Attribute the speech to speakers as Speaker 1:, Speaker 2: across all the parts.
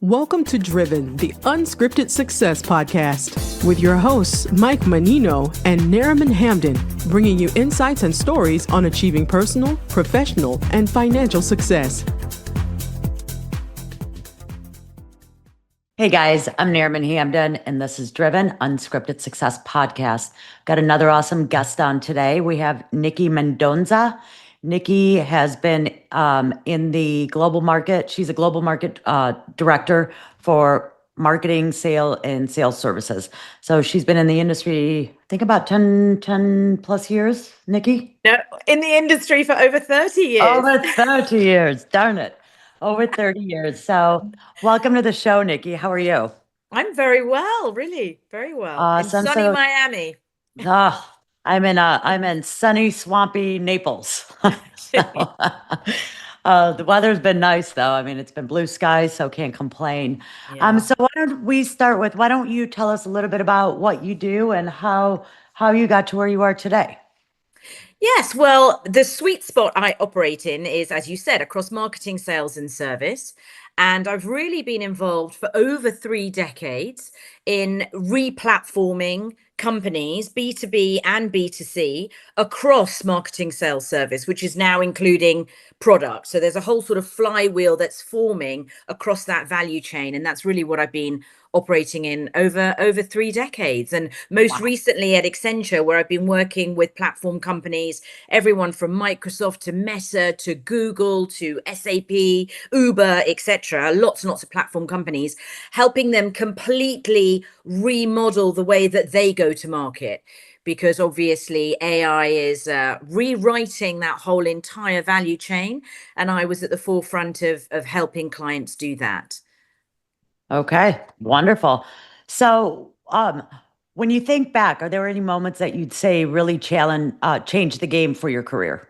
Speaker 1: Welcome to Driven, the Unscripted Success podcast, with your hosts, Mike Menino and Nariman Hamden, bringing you insights and stories on achieving personal, professional, and financial success.
Speaker 2: Hey guys, I'm Nariman Hamden, and this is Driven, Unscripted Success podcast. Got another awesome guest on today. We have Nikki Mendonça. Nikki has been in the global market. She's a global market director for marketing, and sales services. So she's been in the industry, I think about 10 plus years, Nikki?
Speaker 3: No, in the industry for over 30 years.
Speaker 2: Over 30 years, darn it. Over 30 years. So welcome to the show, Nikki. How are you?
Speaker 3: I'm very well, really, very well.
Speaker 2: Awesome.
Speaker 3: In sunny Miami.
Speaker 2: I'm in sunny, swampy Naples. The weather's been nice though. I mean, it's been blue skies, so can't complain.
Speaker 3: Yeah.
Speaker 2: So why don't you tell us a little bit about what you do and how you got to where you are today?
Speaker 3: Yes, well, the sweet spot I operate in is, as you said, across marketing, sales, and service. And I've really been involved for over 3 decades in replatforming companies, B2B and B2C, across marketing, sales, service, which is now including product. So there's a whole sort of flywheel that's forming across that value chain. And that's really what I've been operating in over 3 decades. And most recently at Accenture, where I've been working with platform companies, everyone from Microsoft to Meta to Google to SAP, Uber, etc. Lots and lots of platform companies, helping them completely remodel the way that they go to market. Because obviously AI is rewriting that whole entire value chain. And I was at the forefront of helping clients do that.
Speaker 2: Okay, wonderful. So, when you think back, are there any moments that you'd say really changed the game for your career?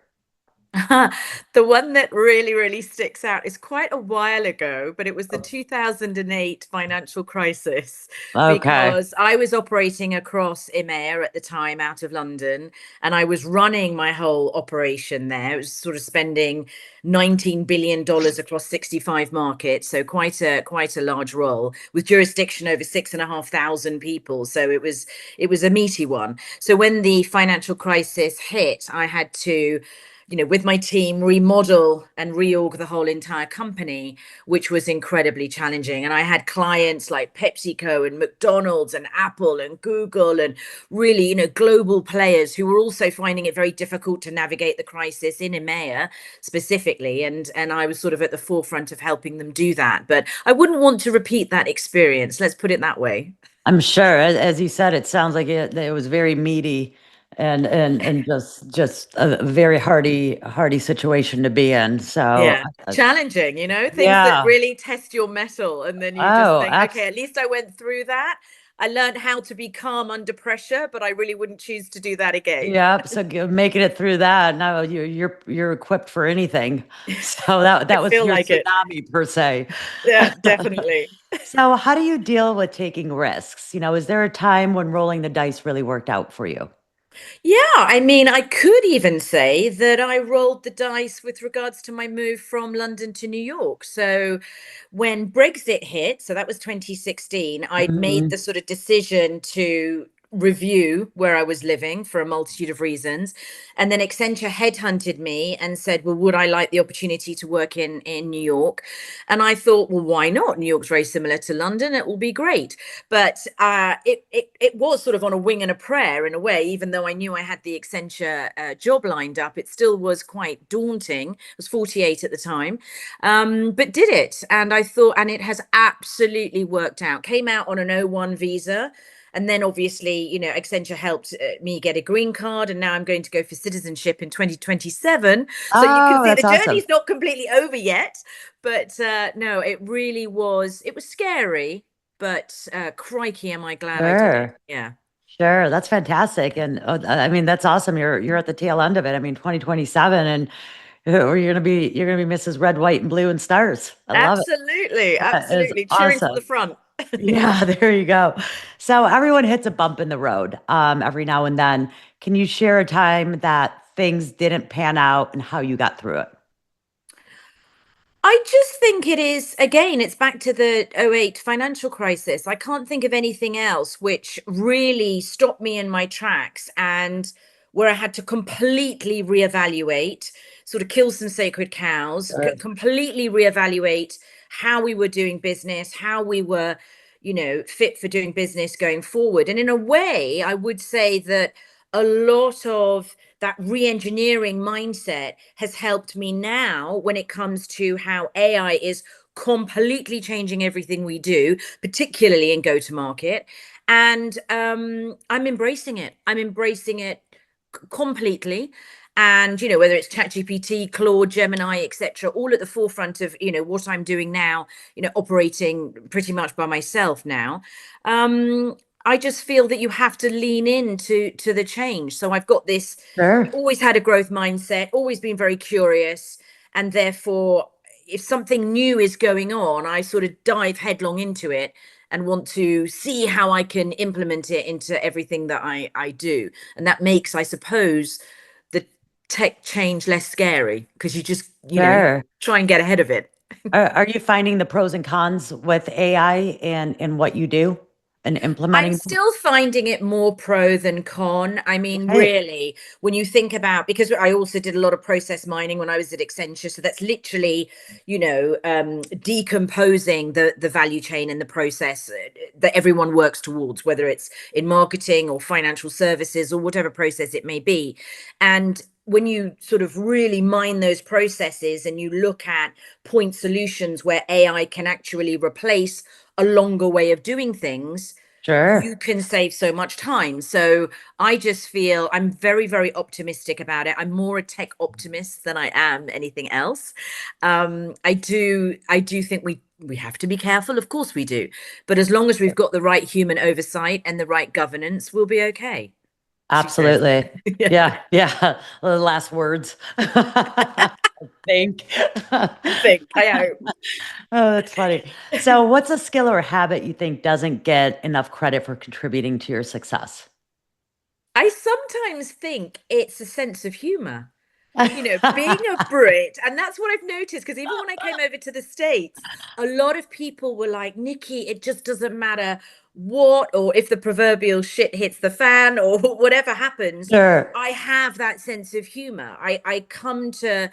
Speaker 3: The one that really, really sticks out is quite a while ago, but it was the 2008 financial crisis.
Speaker 2: Okay.
Speaker 3: Because I was operating across EMEA at the time out of London, and I was running my whole operation there. It was sort of spending $19 billion across 65 markets, so quite a large role with jurisdiction over 6,500 people. So it was a meaty one. So when the financial crisis hit, I had to, with my team, remodel and reorg the whole entire company, which was incredibly challenging. And I had clients like PepsiCo and McDonald's and Apple and Google and really, global players who were also finding it very difficult to navigate the crisis in EMEA specifically. And I was sort of at the forefront of helping them do that. But I wouldn't want to repeat that experience. Let's put it that way.
Speaker 2: I'm sure, as you said, it sounds like it was very meaty and just a very hardy situation to be in. So
Speaker 3: yeah, challenging, things that really test your mettle, and then you just think, okay, at least I went through that. I learned how to be calm under pressure, but I really wouldn't choose to do that again.
Speaker 2: Yeah, so making it through that, now you're equipped for anything. So that was your tsunami per se.
Speaker 3: Yeah, definitely.
Speaker 2: So how do you deal with taking risks? Is there a time when rolling the dice really worked out for you?
Speaker 3: Yeah, I mean, I could even say that I rolled the dice with regards to my move from London to New York. So when Brexit hit, so that was 2016, I'd made the sort of decision to review where I was living for a multitude of reasons. And then Accenture headhunted me and said, well, would I like the opportunity to work in New York? And I thought, well, why not? New York's very similar to London. It will be great. But it was sort of on a wing and a prayer in a way, even though I knew I had the Accenture job lined up, it still was quite daunting. I was 48 at the time, but did it. And I thought, and it has absolutely worked out. Came out on an O1 visa. And then obviously, Accenture helped me get a green card, and now I'm going to go for citizenship in 2027. So you can see the journey's not completely over yet. But no, it really was. It was scary, but crikey, am I glad I did it. Yeah.
Speaker 2: Sure, that's fantastic. And I mean, that's awesome. You're at the tail end of it. I mean, 2027, and you're gonna be Mrs. Red, White, and Blue and Stars. I love it.
Speaker 3: Absolutely. Cheering to the front.
Speaker 2: Yeah, there you go. So everyone hits a bump in the road every now and then. Can you share a time that things didn't pan out and how you got through it?
Speaker 3: I just think it is, again, it's back to the '08 financial crisis. I can't think of anything else which really stopped me in my tracks and where I had to completely reevaluate, sort of kill some sacred cows,
Speaker 2: Sure.
Speaker 3: completely reevaluate how we were doing business, how we were, fit for doing business going forward. And in a way, I would say that a lot of that re-engineering mindset has helped me now when it comes to how AI is completely changing everything we do, particularly in go to market. And I'm embracing it. I'm embracing it completely. And whether it's ChatGPT, Claude, Gemini, etc., all at the forefront of what I'm doing now, operating pretty much by myself now. I just feel that you have to lean into the change. So I've got this,
Speaker 2: Sure.
Speaker 3: always had a growth mindset, always been very curious, and therefore, if something new is going on, I sort of dive headlong into it and want to see how I can implement it into everything that I do. And that makes, I suppose, the tech change less scary because you just,
Speaker 2: Sure.
Speaker 3: try and get ahead of it.
Speaker 2: Are you finding the pros and cons with AI and what you do and
Speaker 3: I'm
Speaker 2: implementing them?
Speaker 3: still finding it more pro than con. I mean,
Speaker 2: Okay.
Speaker 3: really, when you think about, because I also did a lot of process mining when I was at Accenture, so that's literally, decomposing the value chain and the process that everyone works towards, whether it's in marketing or financial services or whatever process it may be. And when you sort of really mine those processes and you look at point solutions where AI can actually replace a longer way of doing things,
Speaker 2: Sure.
Speaker 3: you can save so much time. So I just feel I'm very, very optimistic about it. I'm more a tech optimist than I am anything else. I do think we have to be careful. Of course we do. But as long as we've got the right human oversight and the right governance, we'll be okay. She says.
Speaker 2: Absolutely.
Speaker 3: Yeah.
Speaker 2: Yeah. Yeah. The last words. I think.
Speaker 3: I think. I hope.
Speaker 2: Oh, that's funny. So, what's a skill or habit you think doesn't get enough credit for contributing to your success?
Speaker 3: I sometimes think it's a sense of humor. Being a Brit, and that's what I've noticed, because even when I came over to the States, a lot of people were like, Nikki, it just doesn't matter what, or if the proverbial shit hits the fan or whatever happens,
Speaker 2: Sure.
Speaker 3: I have that sense of humor. I come to,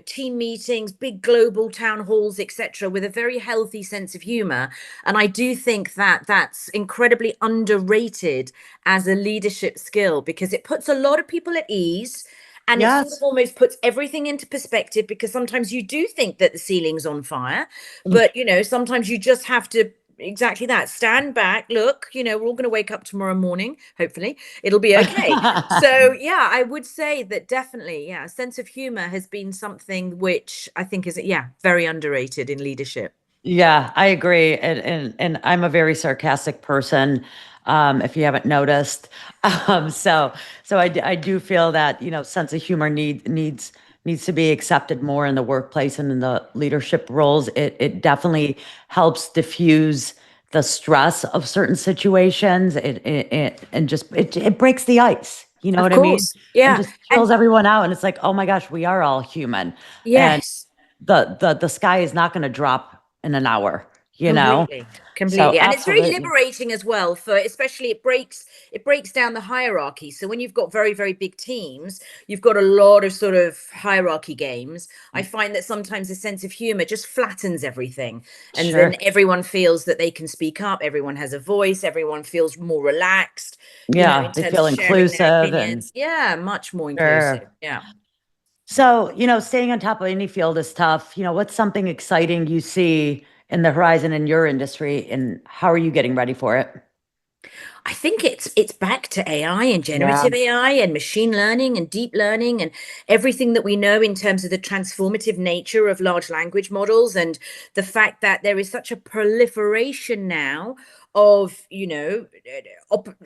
Speaker 3: team meetings, big global town halls, etc., with a very healthy sense of humor. And I do think that that's incredibly underrated as a leadership skill because it puts a lot of people at ease and it sort of
Speaker 2: Yes.
Speaker 3: almost puts everything into perspective because sometimes you do think that the ceiling's on fire, but sometimes you just have to exactly that, stand back, look, we're all going to wake up tomorrow morning, hopefully it'll be okay. So yeah, I would say that definitely, yeah, a sense of humor has been something which I think is, yeah, very underrated in leadership.
Speaker 2: Yeah, I agree. And I'm a very sarcastic person, if you haven't noticed. So I do feel that, sense of humor needs to be accepted more in the workplace and in the leadership roles. It definitely helps diffuse the stress of certain situations. It breaks the ice. You know
Speaker 3: Of
Speaker 2: what I mean?
Speaker 3: course,
Speaker 2: And
Speaker 3: yeah.
Speaker 2: just
Speaker 3: And
Speaker 2: chills everyone out. And it's like, oh my gosh, we are all human. And
Speaker 3: yes,
Speaker 2: the sky is not going to drop in an hour, you know?
Speaker 3: completely,
Speaker 2: So
Speaker 3: completely. And it's very
Speaker 2: absolutely.
Speaker 3: liberating as well, for especially it breaks down the hierarchy. So when you've got very, very big teams, you've got a lot of sort of hierarchy games. I find that sometimes a sense of humor just flattens everything. And then
Speaker 2: Sure.
Speaker 3: everyone feels that they can speak up, everyone has a voice, everyone feels more relaxed, in
Speaker 2: Yeah, they
Speaker 3: terms
Speaker 2: feel
Speaker 3: of sharing their
Speaker 2: inclusive and
Speaker 3: opinions. Yeah, much more
Speaker 2: sure.
Speaker 3: inclusive. Yeah.
Speaker 2: So, staying on top of any field is tough. What's something exciting you see in the horizon in your industry and how are you getting ready for it?
Speaker 3: I think it's back to AI and
Speaker 2: Yeah.
Speaker 3: generative AI and machine learning and deep learning and everything that we know in terms of the transformative nature of large language models and the fact that there is such a proliferation now of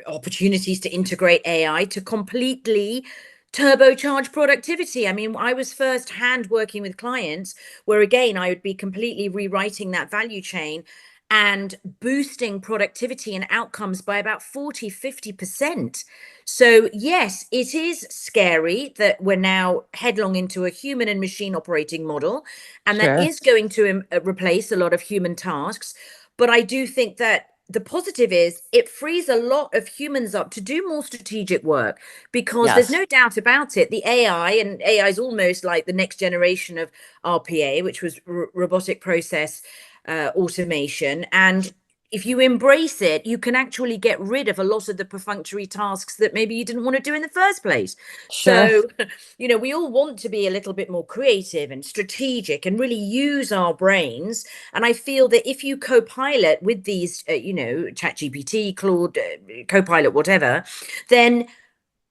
Speaker 3: opportunities to integrate AI to completely turbocharge productivity. I mean, I was firsthand working with clients where again I would be completely rewriting that value chain and boosting productivity and outcomes by about 40-50%. So yes, it is scary that we're now headlong into a human and machine operating model, and that
Speaker 2: Sure.
Speaker 3: is going to replace a lot of human tasks. But I do think that the positive is it frees a lot of humans up to do more strategic work, because there's
Speaker 2: Yes.
Speaker 3: no doubt about it. The AI is almost like the next generation of RPA, which was robotic process automation. And if you embrace it, you can actually get rid of a lot of the perfunctory tasks that maybe you didn't want to do in the first place.
Speaker 2: Sure.
Speaker 3: So, we all want to be a little bit more creative and strategic and really use our brains. And I feel that if you co-pilot with these, ChatGPT, Claude, Copilot, whatever, then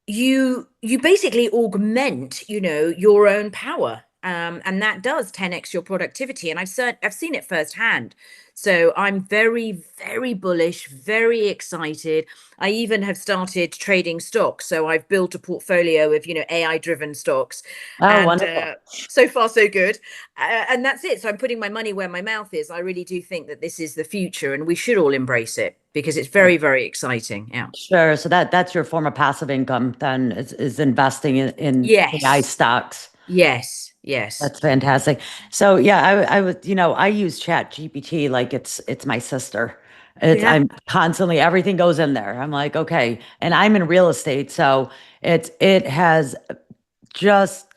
Speaker 3: you basically augment your own power, and that does 10x your productivity. And I've seen it firsthand, so I'm very, very bullish, very excited. I even have started trading stocks, so I've built a portfolio of AI driven stocks,
Speaker 2: Oh,
Speaker 3: and
Speaker 2: wonderful.
Speaker 3: so far so good. And that's it. So I'm putting my money where my mouth is. I really do think that this is the future, and we should all embrace it because it's very, very exciting. Yeah.
Speaker 2: Sure. So that's your form of passive income then is investing in AI
Speaker 3: Yes.
Speaker 2: stocks.
Speaker 3: Yes, yes.
Speaker 2: That's fantastic. So yeah, I was, I use Chat GPT like it's my sister.
Speaker 3: Yeah.
Speaker 2: I'm constantly, everything goes in there. I'm like, okay. And I'm in real estate, so it has just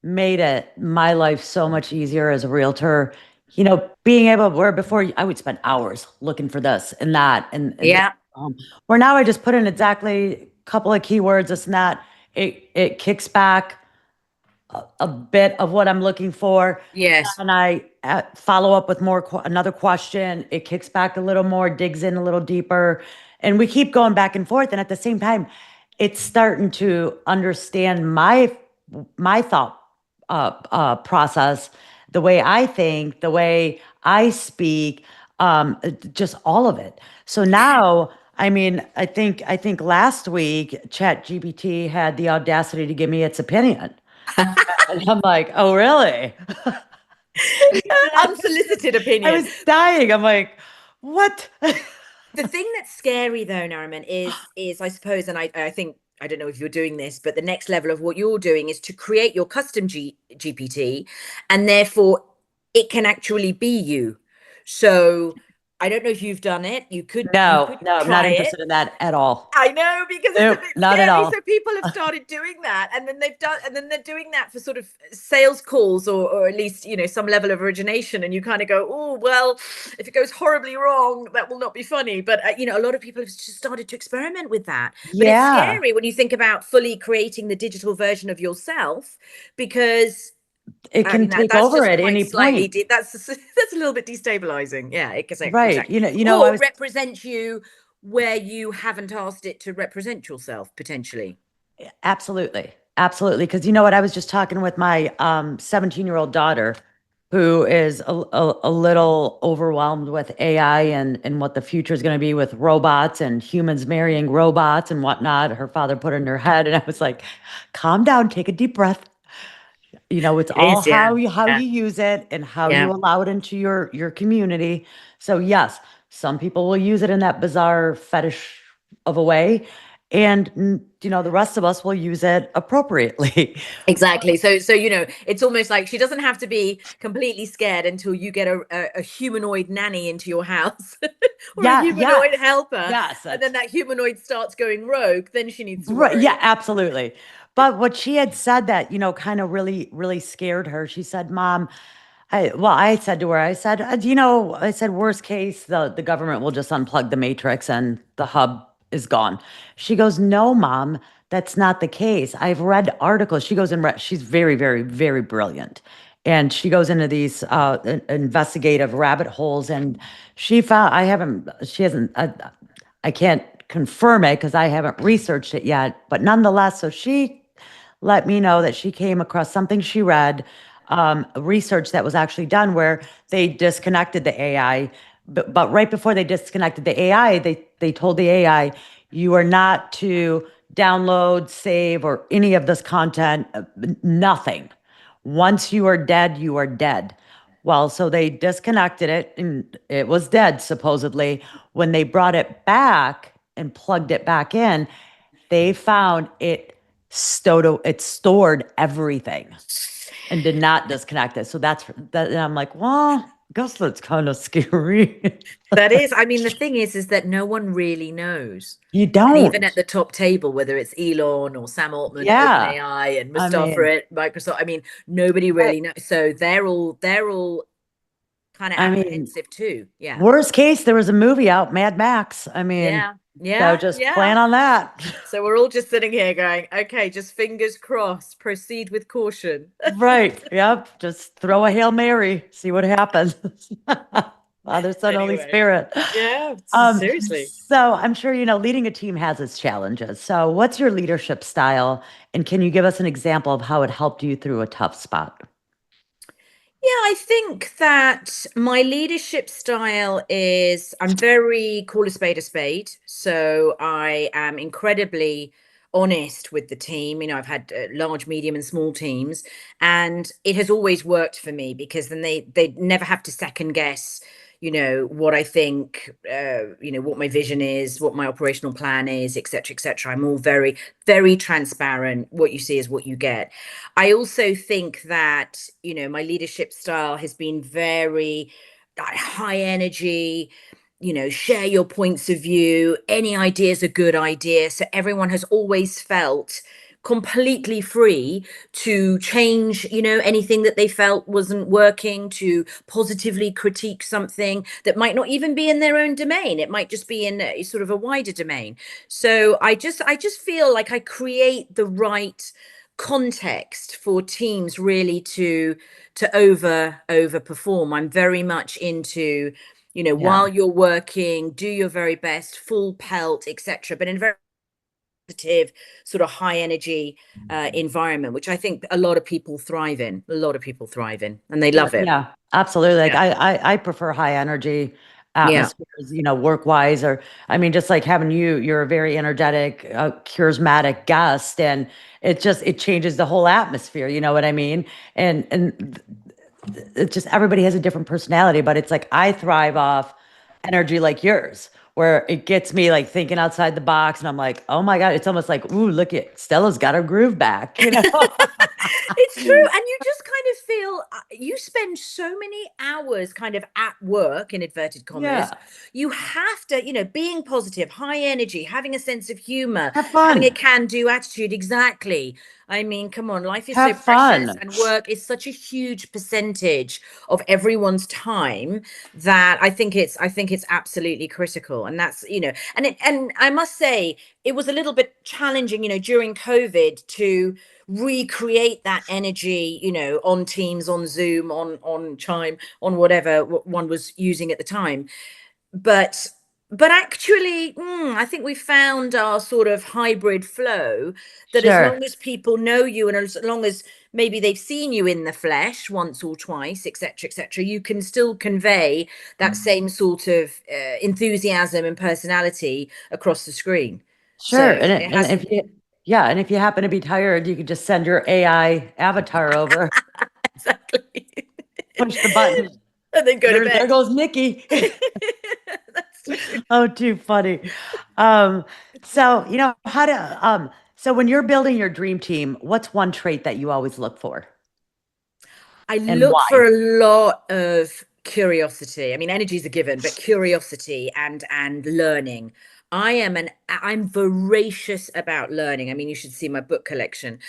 Speaker 2: made it my life so much easier as a realtor. Being able, where before I would spend hours looking for this and that, and
Speaker 3: Yeah.
Speaker 2: where now I just put in exactly a couple of keywords, this and that. It kicks back a bit of what I'm looking for,
Speaker 3: Yes.
Speaker 2: and I follow up with another question. It kicks back a little more, digs in a little deeper, and we keep going back and forth. And at the same time, it's starting to understand my thought process, the way I think, the way I speak, just all of it. So now, I mean, I think last week, ChatGPT had the audacity to give me its opinion. And I'm like, oh, really?
Speaker 3: Unsolicited
Speaker 2: I
Speaker 3: opinion.
Speaker 2: was dying. I'm like, what?
Speaker 3: The thing that's scary though, Nariman, is I suppose, and I think, I don't know if you're doing this, but the next level of what you're doing is to create your custom GPT, and therefore it can actually be you. So I don't know if you've done it. You could
Speaker 2: No, no, I'm not
Speaker 3: try it.
Speaker 2: interested in that at all.
Speaker 3: I know, because it's a
Speaker 2: Nope,
Speaker 3: bit
Speaker 2: not at
Speaker 3: scary.
Speaker 2: all.
Speaker 3: So people have started doing that, and then they're doing that for sort of sales calls, or at least some level of origination. And you kind of go, oh well, if it goes horribly wrong, that will not be funny. But a lot of people have just started to experiment with that. But it's
Speaker 2: Yeah,
Speaker 3: scary when you think about fully creating the digital version of yourself, because
Speaker 2: it
Speaker 3: I
Speaker 2: can
Speaker 3: mean
Speaker 2: take
Speaker 3: that's
Speaker 2: over
Speaker 3: just
Speaker 2: at
Speaker 3: quite
Speaker 2: any
Speaker 3: slightly
Speaker 2: point.
Speaker 3: that's that's a little bit destabilizing. Yeah,
Speaker 2: Right.
Speaker 3: exactly.
Speaker 2: I
Speaker 3: Or
Speaker 2: was
Speaker 3: represent you where you haven't asked it to represent yourself, potentially.
Speaker 2: absolutely, absolutely. Because you know what? I was just talking with my 17-year-old daughter, who is a little overwhelmed with AI and what the future is going to be with robots and humans marrying robots and whatnot. Her father put it in her head, and I was like, calm down, take a deep breath. It's
Speaker 3: It
Speaker 2: all
Speaker 3: is, yeah.
Speaker 2: how you
Speaker 3: Yeah.
Speaker 2: use it and how you
Speaker 3: Yeah.
Speaker 2: allow it into your community. So yes, some people will use it in that bizarre fetish of a way, and the rest of us will use it appropriately.
Speaker 3: Exactly. So it's almost like she doesn't have to be completely scared until you get a humanoid nanny into your house or a
Speaker 2: Yeah, yes,
Speaker 3: humanoid helper,
Speaker 2: yes,
Speaker 3: and then
Speaker 2: that's
Speaker 3: that humanoid starts going rogue, then she needs to
Speaker 2: right. Yeah,
Speaker 3: worry.
Speaker 2: absolutely. But what she had said that, kind of really, really scared her. She said, Mom, I said to her, I said, I said, worst case, the government will just unplug the matrix and the hub is gone. She goes, no, Mom, that's not the case. I've read articles. She goes and she's very, very, very brilliant. And she goes into these investigative rabbit holes, and she hasn't, I can't confirm it because I haven't researched it yet, but nonetheless, so she let me know that she came across something she read, research that was actually done where they disconnected the AI, but right before they disconnected the AI, they told the AI, you are not to download, save, or any of this content, nothing. Once you are dead, you are dead. Well, so they disconnected it and it was dead, supposedly. When they brought it back and plugged it back in, they found it stored everything and did not disconnect it. So that's that. And I'm like, well, I guess that's kind of scary.
Speaker 3: That is, I mean, the thing is that no one really knows.
Speaker 2: You
Speaker 3: And even
Speaker 2: don't.
Speaker 3: at the top table, whether it's Elon or Sam Altman at
Speaker 2: Yeah.
Speaker 3: OpenAI and
Speaker 2: I
Speaker 3: Mustafa
Speaker 2: mean,
Speaker 3: at Microsoft, I mean, nobody
Speaker 2: I,
Speaker 3: really knows. So they're all kind of
Speaker 2: I mean,
Speaker 3: apprehensive too. Yeah.
Speaker 2: worst case, there was a movie out, Mad Max. I mean,
Speaker 3: Yeah.
Speaker 2: so
Speaker 3: Yeah.
Speaker 2: just
Speaker 3: Yeah.
Speaker 2: plan on that.
Speaker 3: So we're all just sitting here going, okay, just fingers crossed, proceed with caution.
Speaker 2: Right. Yep. Just throw a Hail Mary, see what happens. Father, Son, Holy
Speaker 3: Anyway.
Speaker 2: Spirit.
Speaker 3: Yeah,
Speaker 2: Um,
Speaker 3: seriously.
Speaker 2: so I'm sure, leading a team has its challenges. So what's your leadership style? And can you give us an example of how it helped you through a tough spot?
Speaker 3: Yeah, I think that my leadership style is I'm very call a spade a spade. So I am incredibly honest with the team. I've had large, medium, and small teams, and it has always worked for me because then they never have to second guess. What I think, what my vision is, what my operational plan is, etc., etc. I'm all very, very transparent. What you see is what you get. I also think that, my leadership style has been very high energy, share your points of view. Any idea is a good idea. So everyone has always felt completely free to change, anything that they felt wasn't working, to positively critique something that might not even be in their own domain. It might just be in sort of a wider domain. So I just feel like I create the right context for teams really to overperform. I'm very much into,
Speaker 2: Yeah.
Speaker 3: while you're working, do your very best, full pelt, etc., but in a very positive, sort of high energy environment, which I think a lot of people thrive in. A lot of people thrive in, and they love it.
Speaker 2: Yeah, absolutely. Like
Speaker 3: Yeah,
Speaker 2: I prefer high energy
Speaker 3: yeah,
Speaker 2: atmospheres, work wise, or I mean, just like having you're a very energetic, charismatic guest, and it changes the whole atmosphere. You know what I mean? And it's just everybody has a different personality, but it's like I thrive off energy like yours, where it gets me like thinking outside the box, and I'm like, oh my God, it's almost like, ooh, look at Stella's got her groove back.
Speaker 3: it's true. And you just kind of feel you spend so many hours kind of at work, in inverted commas.
Speaker 2: Yeah,
Speaker 3: You have to, being positive, high energy, having a sense of humor,
Speaker 2: have
Speaker 3: having a
Speaker 2: fun,
Speaker 3: can-do attitude. Exactly. I mean, come on, life is so
Speaker 2: have
Speaker 3: precious,
Speaker 2: fun.
Speaker 3: and work is such a huge percentage of everyone's time that I think it's absolutely critical. And that's, and I must say it was a little bit challenging, during COVID to recreate that energy, on Teams, on Zoom, on Chime, on whatever one was using at the time. But actually, I think we found our sort of hybrid flow, that as
Speaker 2: Sure.
Speaker 3: long as people know you, and as long as maybe they've seen you in the flesh once or twice, etc., etc., you can still convey that same sort of enthusiasm and personality across the screen. So
Speaker 2: Sure. And,
Speaker 3: it
Speaker 2: and
Speaker 3: hasn't.
Speaker 2: if you, yeah, and if you happen to be tired, you could just send your AI avatar over,
Speaker 3: Exactly.
Speaker 2: push the button.
Speaker 3: And then go to
Speaker 2: There
Speaker 3: bed.
Speaker 2: goes Nikki.
Speaker 3: That's true.
Speaker 2: Oh, too funny. Um, so so when you're building your dream team, what's one trait that you always look for
Speaker 3: I
Speaker 2: and
Speaker 3: look
Speaker 2: why?
Speaker 3: for a lot of curiosity. I mean, energy is a given, but curiosity and learning. I'm voracious about learning. I mean, you should see my book collection.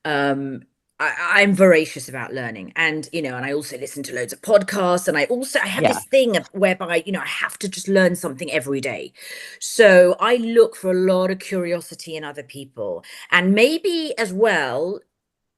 Speaker 3: Um, I'm voracious about learning, and I also listen to loads of podcasts, and I have
Speaker 2: Yeah,
Speaker 3: this thing whereby, I have to just learn something every day. So I look for a lot of curiosity in other people, and maybe as well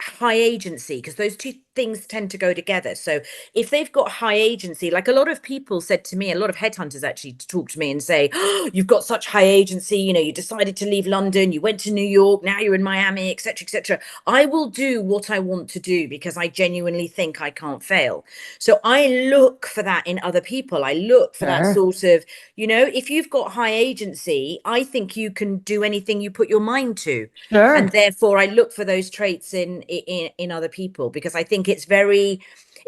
Speaker 3: high agency, because those two things tend to go together. So if they've got high agency, like a lot of people said to me, a lot of headhunters actually talk to me and say, oh, you've got such high agency, you decided to leave London, you went to New York, now you're in Miami, etc., etc. I will do what I want to do because I genuinely think I can't fail. So I look for that in other people. I look for that
Speaker 2: sure,
Speaker 3: sort of, if you've got high agency, I think you can do anything you put your mind to. And
Speaker 2: sure.
Speaker 3: therefore I look for those traits in other people, because I think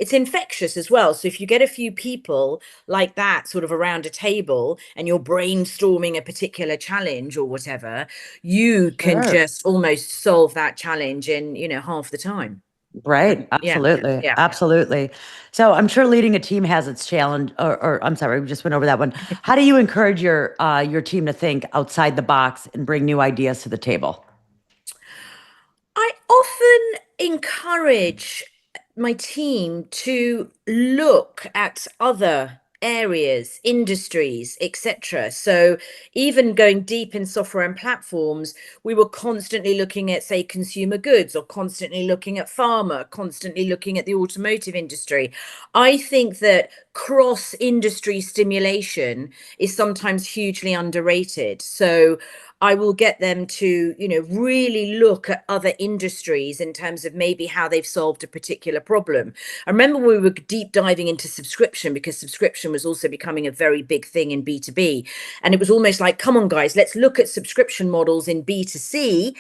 Speaker 3: it's infectious as well. So if you get a few people like that sort of around a table and you're brainstorming a particular challenge or whatever, you can
Speaker 2: Sure.
Speaker 3: just almost solve that challenge in, half the time.
Speaker 2: Right.
Speaker 3: Yeah.
Speaker 2: Absolutely.
Speaker 3: Yeah.
Speaker 2: Absolutely. So I'm sure leading a team has its challenge, or I'm sorry, we just went over that one. How do you encourage your team to think outside the box and bring new ideas to the table?
Speaker 3: I often encourage my team to look at other areas, industries, etc. So even going deep in software and platforms, we were constantly looking at, say, consumer goods, or constantly looking at pharma, constantly looking at the automotive industry. I think that cross-industry stimulation is sometimes hugely underrated. So I will get them to, really look at other industries in terms of maybe how they've solved a particular problem. I remember we were deep diving into subscription, because subscription was also becoming a very big thing in B2B. And it was almost like, come on, guys, let's look at subscription models in B2C,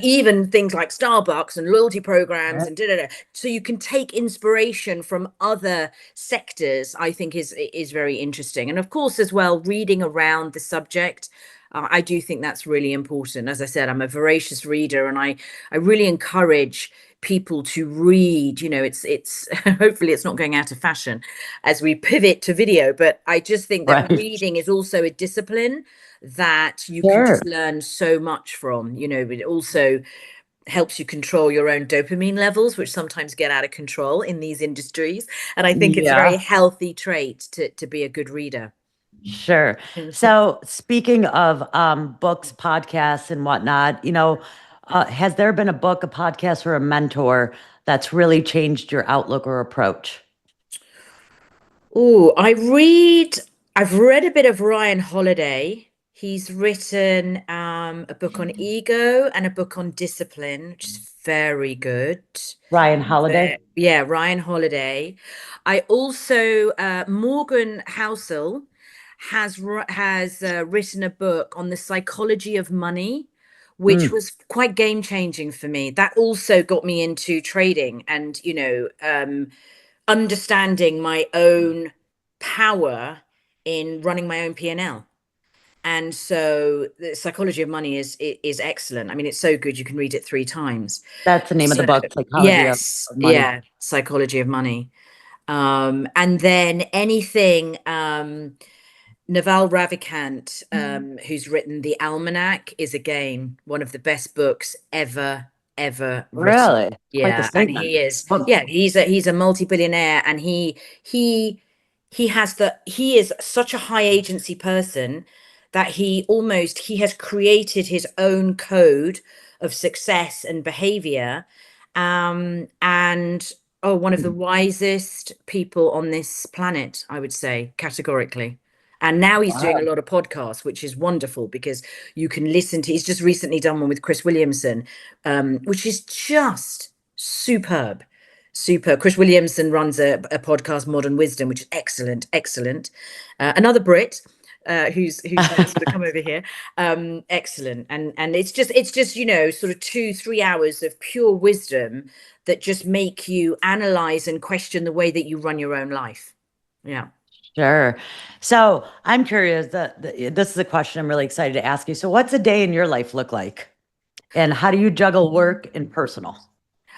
Speaker 3: even things like Starbucks and loyalty programs and da-da-da. So you can take inspiration from other sectors, I think is very interesting. And of course, as well, reading around the subject. I do think that's really important. As I said, I'm a voracious reader, and I really encourage people to read. It's hopefully it's not going out of fashion as we pivot to video, but I just think that
Speaker 2: Right.
Speaker 3: reading is also a discipline that you can
Speaker 2: Sure.
Speaker 3: just learn so much from. It also helps you control your own dopamine levels, which sometimes get out of control in these industries. And I think it's a very
Speaker 2: Yeah.
Speaker 3: healthy trait to be a good reader.
Speaker 2: Sure. So speaking of books, podcasts, and whatnot, has there been a book, a podcast, or a mentor that's really changed your outlook or approach?
Speaker 3: Oh, I've read a bit of Ryan Holiday. He's written a book on ego and a book on discipline, which is very good.
Speaker 2: Ryan Holiday?
Speaker 3: Yeah, Ryan Holiday. I also Morgan Housel has written a book on the psychology of money, which
Speaker 2: Mm,
Speaker 3: was quite game changing for me. That also got me into trading and understanding my own power in running my own P&L. And so the psychology of money is excellent. I mean, it's so good you can read it 3 times.
Speaker 2: that's the name of the
Speaker 3: So
Speaker 2: book, Psychology
Speaker 3: yes,
Speaker 2: of Money.
Speaker 3: yeah, psychology of money. And then anything Naval Ravikant, who's written The Almanac, is again one of the best books ever written.
Speaker 2: Really? Quite the
Speaker 3: Yeah, and
Speaker 2: statement. Well,
Speaker 3: he's a multi-billionaire, and he he is such a high agency person that he has created his own code of success and behavior. And one of the wisest people on this planet, I would say, categorically. And now he's doing a
Speaker 2: wow.
Speaker 3: lot of podcasts, which is wonderful because you can listen to. He's just recently done one with Chris Williamson, which is just superb. Super. Chris Williamson runs a podcast, Modern Wisdom, which is excellent, excellent. Another Brit, who's now sort of come over here. Excellent. And it's just sort of 2-3 hours of pure wisdom that just make you analyze and question the way that you run your own life. Yeah.
Speaker 2: Sure. So I'm curious this is a question I'm really excited to ask you. So what's a day in your life look like? And how do you juggle work and personal?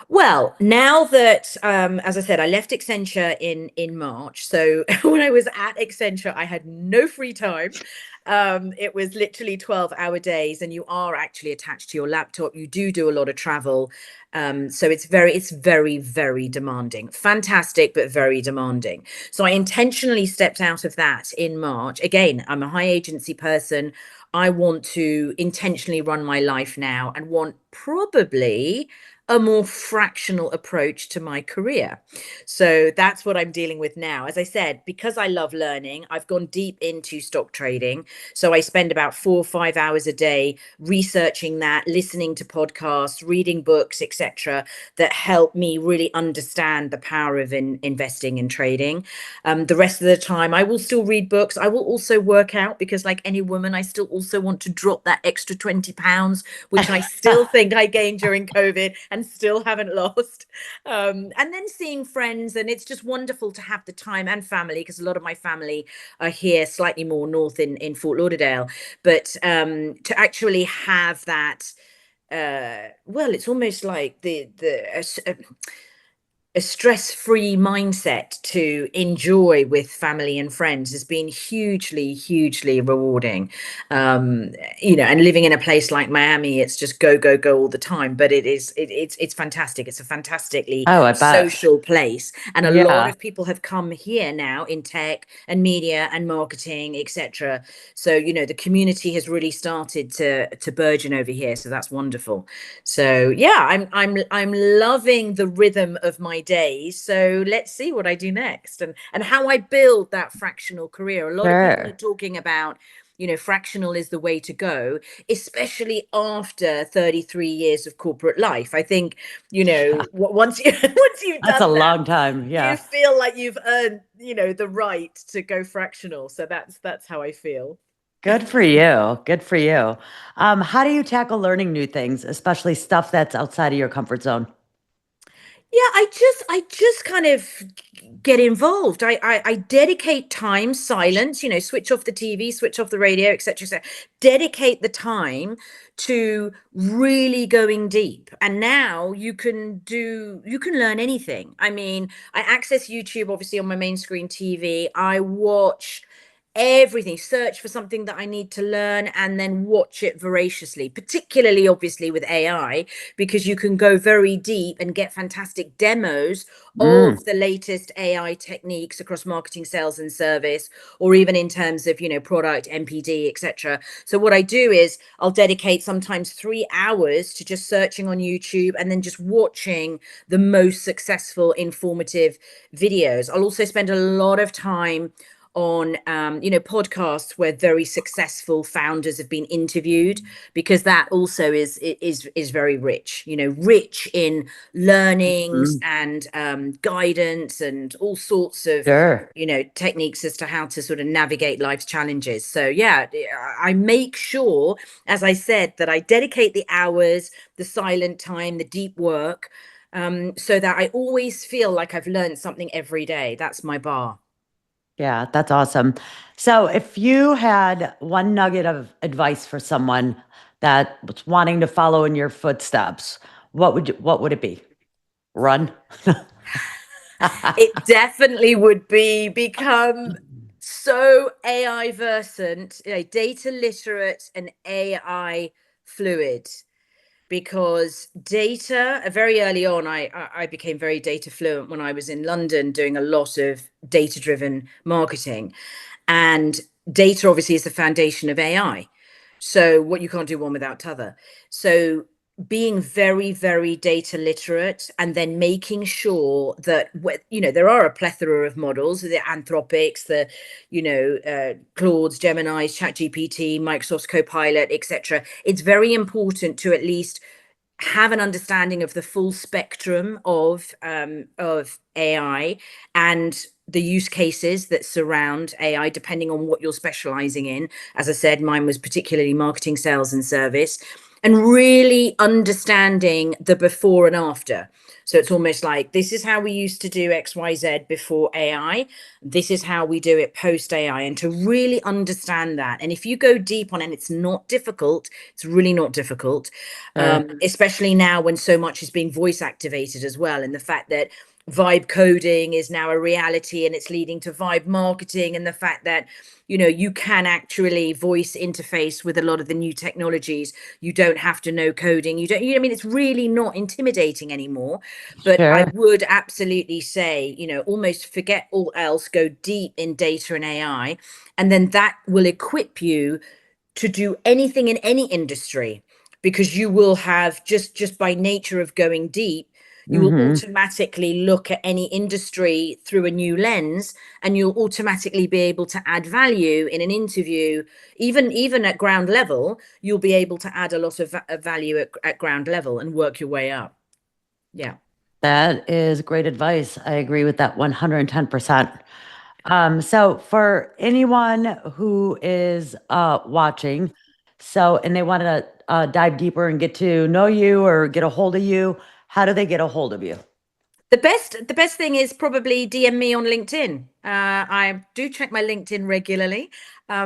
Speaker 3: Well, now that, as I said, I left Accenture in March. So when I was at Accenture, I had no free time. It was literally 12-hour days, and you are actually attached to your laptop. You do a lot of travel. So it's very, very demanding. Fantastic, but very demanding. So I intentionally stepped out of that in March. Again, I'm a high agency person. I want to intentionally run my life now and want probably a more fractional approach to my career. So that's what I'm dealing with now. As I said, because I love learning, I've gone deep into stock trading. So I spend about 4 or 5 hours a day researching that, listening to podcasts, reading books, etc., that help me really understand the power of investing in trading. The rest of the time, I will still read books. I will also work out because, like any woman, I still also want to drop that extra 20 pounds, which I still think I gained during COVID. and still haven't lost. And then seeing friends, and it's just wonderful to have the time and family, because a lot of my family are here slightly more north in Fort Lauderdale. But to actually have that, well, it's almost like a stress-free mindset to enjoy with family and friends has been hugely rewarding. And living in a place like Miami, it's just go go go all the time, but it's fantastic. It's a fantastically
Speaker 2: Oh, I bet.
Speaker 3: social place, and a lot
Speaker 2: Yeah,
Speaker 3: of people have come here now in tech and media and marketing, etc. So the community has really started to burgeon over here, so that's wonderful. So yeah, I'm loving the rhythm of my days. So let's see what I do next, and how I build that fractional career. A lot of people are
Speaker 2: sure.
Speaker 3: talking about, fractional is the way to go, especially after 33 years of corporate life. I think, once you once you've
Speaker 2: That's a
Speaker 3: done that,
Speaker 2: long time.
Speaker 3: you
Speaker 2: Yeah.
Speaker 3: feel like you've earned, the right to go fractional. So that's how I feel.
Speaker 2: Good for you. Good for you. How do you tackle learning new things, especially stuff that's outside of your comfort zone?
Speaker 3: Yeah, I just kind of get involved. I dedicate time, silence, switch off the TV, switch off the radio, etc. etc. Dedicate the time to really going deep. And now you can learn anything. I mean, I access YouTube obviously on my main screen TV. I watch everything, search for something that I need to learn, and then watch it voraciously, particularly obviously with AI, because you can go very deep and get fantastic demos
Speaker 2: Mm,
Speaker 3: of the latest AI techniques across marketing, sales, and service, or even in terms of, product, MPD, etc. So what I do is I'll dedicate sometimes 3 hours to just searching on YouTube and then just watching the most successful, informative videos. I'll also spend a lot of time on podcasts where very successful founders have been interviewed, because that also is very rich, rich in learnings
Speaker 2: mm,
Speaker 3: and guidance and all sorts of
Speaker 2: sure.
Speaker 3: techniques as to how to sort of navigate life's challenges. So yeah, I make sure, as I said, that I dedicate the hours, the silent time, the deep work, so that I always feel like I've learned something every day. That's my bar.
Speaker 2: Yeah, that's awesome. So, if you had one nugget of advice for someone that was wanting to follow in your footsteps, what would it be? Run?
Speaker 3: It definitely would be become so AI versant, data literate and AI fluid. Because data, very early on, I became very data fluent when I was in London doing a lot of data driven marketing. And data obviously is the foundation of AI. So what you can't do one without t'other. So being very data literate, and then making sure that there are a plethora of models, the Anthropics, the Claude's, Gemini's, ChatGPT, Microsoft's Copilot, etc. It's very important to at least have an understanding of the full spectrum of AI and the use cases that surround AI, depending on what you're specializing in. As I said, mine was particularly marketing, sales, and service, and really understanding the before and after. So it's almost like, this is how we used to do XYZ before AI. This is how we do it post AI, and to really understand that. And if you go deep on it, it's not difficult. It's really not difficult,
Speaker 2: Sure.
Speaker 3: especially now when so much is being voice activated as well. And the fact that vibe coding is now a reality, and it's leading to vibe marketing, and the fact that you can actually voice interface with a lot of the new technologies. You don't have to know coding. You don't, I mean, it's really not intimidating anymore. But I
Speaker 2: Sure.
Speaker 3: would absolutely say, almost forget all else, go deep in data and AI, and then that will equip you to do anything in any industry, because you will have, just by nature of going deep, you will
Speaker 2: Mhm.
Speaker 3: automatically look at any industry through a new lens, and you'll automatically be able to add value in an interview. Even at ground level, you'll be able to add a lot of value at ground level and work your way up. Yeah.
Speaker 2: That is great advice. I agree with that 110%. So for anyone who is watching, and they want to dive deeper and get to know you or get a hold of you, how do they get a hold of you?
Speaker 3: The best thing is probably DM me on LinkedIn. I do check my LinkedIn regularly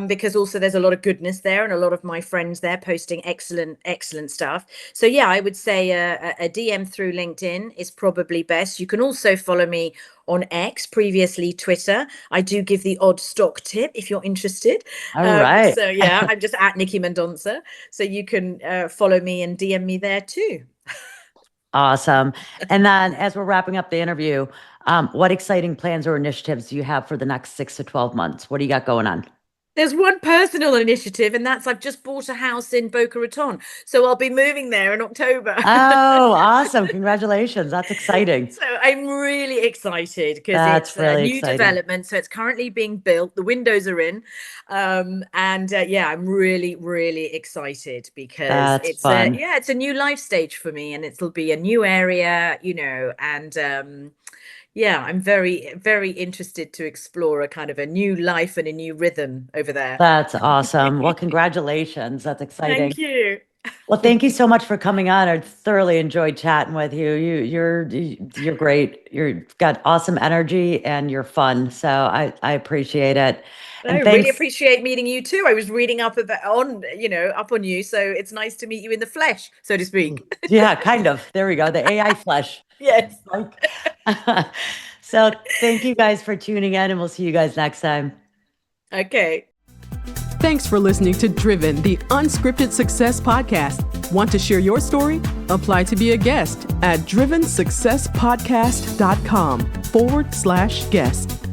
Speaker 3: because also there's a lot of goodness there and a lot of my friends there posting excellent stuff. So yeah, I would say a DM through LinkedIn is probably best. You can also follow me on X, previously Twitter. I do give the odd stock tip if you're interested.
Speaker 2: All right.
Speaker 3: So yeah, I'm just at Nikki Mendonça. So you can follow me and DM me there too.
Speaker 2: Awesome. And then as we're wrapping up the interview, what exciting plans or initiatives do you have for the next 6 to 12 months? What do you got going on?
Speaker 3: There's one personal initiative, and that's I've just bought a house in Boca Raton. So I'll be moving there in October.
Speaker 2: Oh, awesome. Congratulations. That's exciting.
Speaker 3: So I'm really excited because
Speaker 2: That's
Speaker 3: it's
Speaker 2: really
Speaker 3: a new
Speaker 2: exciting.
Speaker 3: development. So it's currently being built. The windows are in. Yeah, I'm really excited because
Speaker 2: That's
Speaker 3: it's
Speaker 2: fun.
Speaker 3: it's a new life stage for me, and it'll be a new area, and yeah, I'm very interested to explore a kind of a new life and a new rhythm over there.
Speaker 2: That's awesome. Well, congratulations. That's exciting.
Speaker 3: Thank you.
Speaker 2: Well, thank you so much for coming on. I thoroughly enjoyed chatting with you. You're great. You've got awesome energy and you're fun. So I appreciate it.
Speaker 3: I
Speaker 2: And
Speaker 3: really
Speaker 2: thanks.
Speaker 3: appreciate meeting you too. I was reading up on you, so it's nice to meet you in the flesh, so to speak.
Speaker 2: Yeah, kind of. There we go. The AI flesh.
Speaker 3: Yes.
Speaker 2: So thank you guys for tuning in, and we'll see you guys next time.
Speaker 1: Okay. Thanks for listening to Driven, the Unscripted Success Podcast. Want to share your story? Apply to be a guest at drivensuccesspodcast.com/guest.